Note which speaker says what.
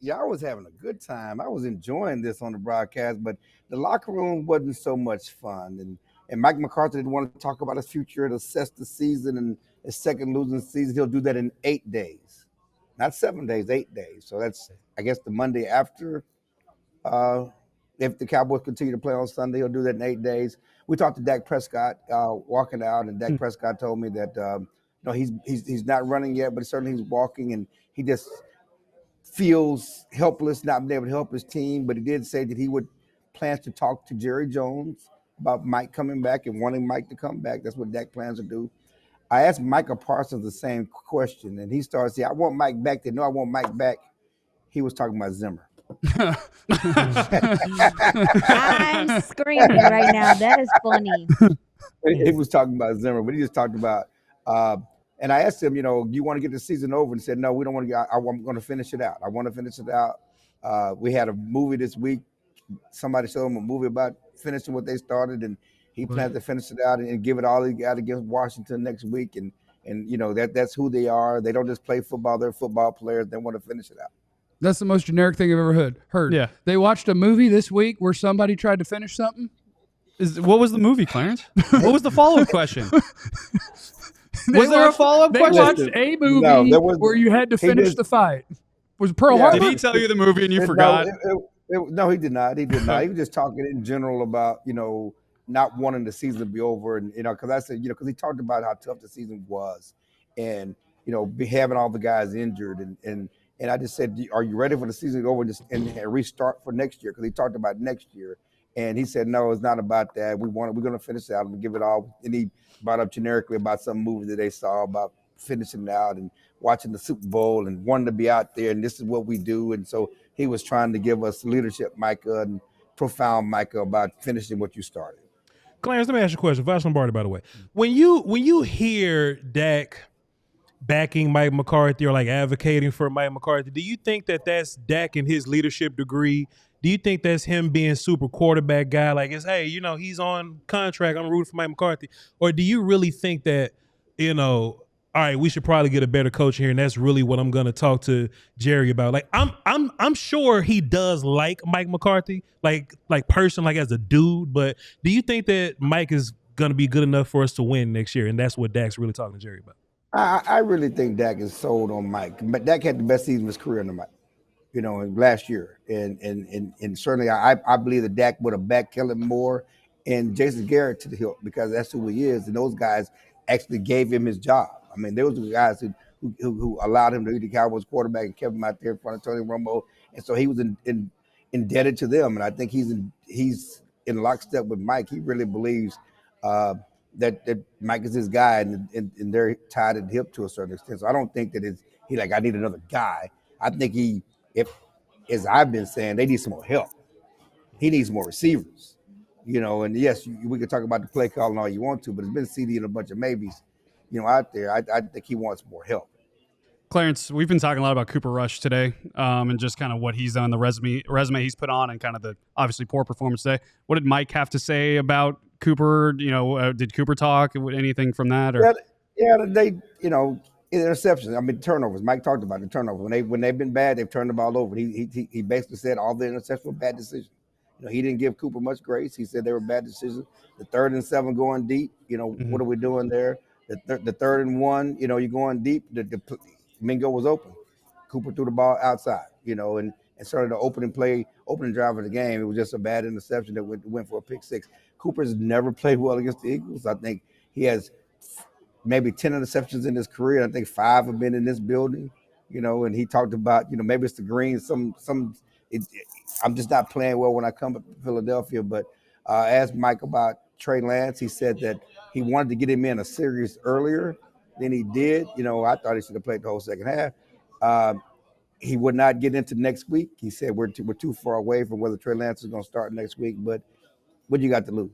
Speaker 1: Yeah, I was having a good time. I was enjoying this on the broadcast, but the locker room wasn't so much fun. And Mike McCarthy didn't want to talk about his future and assess the season and his second losing season. He'll do that in 8 days, not 7 days, 8 days. So that's, I guess, the Monday after. Uh, if the Cowboys continue to play on Sunday, he'll do that in 8 days. We talked to Dak Prescott walking out, and Dak Prescott told me that no, he's not running yet, but certainly he's walking, and he just feels helpless, not being able to help his team. But he did say that he would plans to talk to Jerry Jones about Mike coming back and wanting Mike to come back. That's what Dak plans to do. I asked Micah Parsons the same question, and he started saying, "I want Mike back." They know I want Mike back. He was talking about Zimmer.
Speaker 2: I'm screaming right now. That is funny.
Speaker 1: He was talking about Zimmer, but he just talked about. And I asked him, do you want to get the season over? And he said, no, we don't want to get. I'm going to finish it out. I want to finish it out. We had a movie this week. Somebody showed him a movie about finishing what they started, and he plans to finish it out and give it all he got against Washington next week. And that's who they are. They don't just play football; they're football players. They want to finish it out.
Speaker 3: That's the most generic thing I've ever heard.
Speaker 4: Yeah.
Speaker 3: They watched a movie this week where somebody tried to finish something.
Speaker 4: What was the movie, Clarence? What was the follow-up question?
Speaker 3: Was
Speaker 4: there a follow-up question?
Speaker 3: They watched a movie where you had to finish the fight. Was it Pearl Harbor?
Speaker 4: Did he tell you the movie and you forgot?
Speaker 1: No, he did not. He did not. He was just talking in general about, not wanting the season to be over. And, because I said, because he talked about how tough the season was and, having all the guys injured. And I just said, are you ready for the season to go over and restart for next year? Because he talked about next year. And he said, no, it's not about that. We're going to finish it out and give it all. And he brought up generically about some movie that they saw about finishing it out and watching the Super Bowl and wanting to be out there. And this is what we do. And so he was trying to give us leadership, Micah, and profound Micah about finishing what you started.
Speaker 5: Clarence, let me ask you a question. Vash Lombardi, by the way. When you hear Dak backing Mike McCarthy or like advocating for Mike McCarthy, do you think that that's Dak and his leadership degree? Do you think that's him being super quarterback guy? Like, it's, hey, he's on contract. I'm rooting for Mike McCarthy. Or do you really think that, all right, we should probably get a better coach here, and that's really what I'm going to talk to Jerry about. Like, I'm sure he does like Mike McCarthy, like person, like as a dude. But do you think that Mike is going to be good enough for us to win next year? And that's what Dak's really talking to Jerry about.
Speaker 1: I really think Dak is sold on Mike. But Dak had the best season of his career under Mike, last year. And certainly I believe that Dak would have backed Kellen Moore and Jason Garrett to the hilt because that's who he is. And those guys actually gave him his job. I mean, those were the guys who allowed him to be the Cowboys quarterback and kept him out there in front of Tony Romo. And so he was indebted to them. And I think he's in lockstep with Mike. He really believes that Mike is his guy, and they're tied at the hip to a certain extent. So I don't think that he like, I need another guy. I think as I've been saying, they need some more help. He needs more receivers, and yes, we can talk about the play calling all you want to, but it's been CD and a bunch of maybes, out there. I think he wants more help.
Speaker 4: Clarence, we've been talking a lot about Cooper Rush today, and just kind of what he's done, the resume he's put on, and kind of the obviously poor performance today. What did Mike have to say about Cooper? Did Cooper talk? Anything from that? Or?
Speaker 1: Yeah, they, interceptions. I mean, turnovers. Mike talked about the turnovers. When they've been bad, they've turned the ball over. He basically said all the interceptions were bad decisions. He didn't give Cooper much grace. He said they were bad decisions. The 3rd and 7 going deep. What are we doing there? The 3rd and 1. You're going deep. The Mingo was open. Cooper threw the ball outside. And started the opening drive of the game. It was just a bad interception that went for a pick six. Cooper's never played well against the Eagles. I think he has maybe 10 interceptions in his career. I think 5 have been in this building, and he talked about, maybe it's the green. I'm just not playing well when I come to Philadelphia. But I asked Mike about Trey Lance. He said that he wanted to get him in a series earlier than he did. I thought he should have played the whole second half. He would not get into next week. He said we're too far away from whether Trey Lance is going to start next week. But what you got to lose?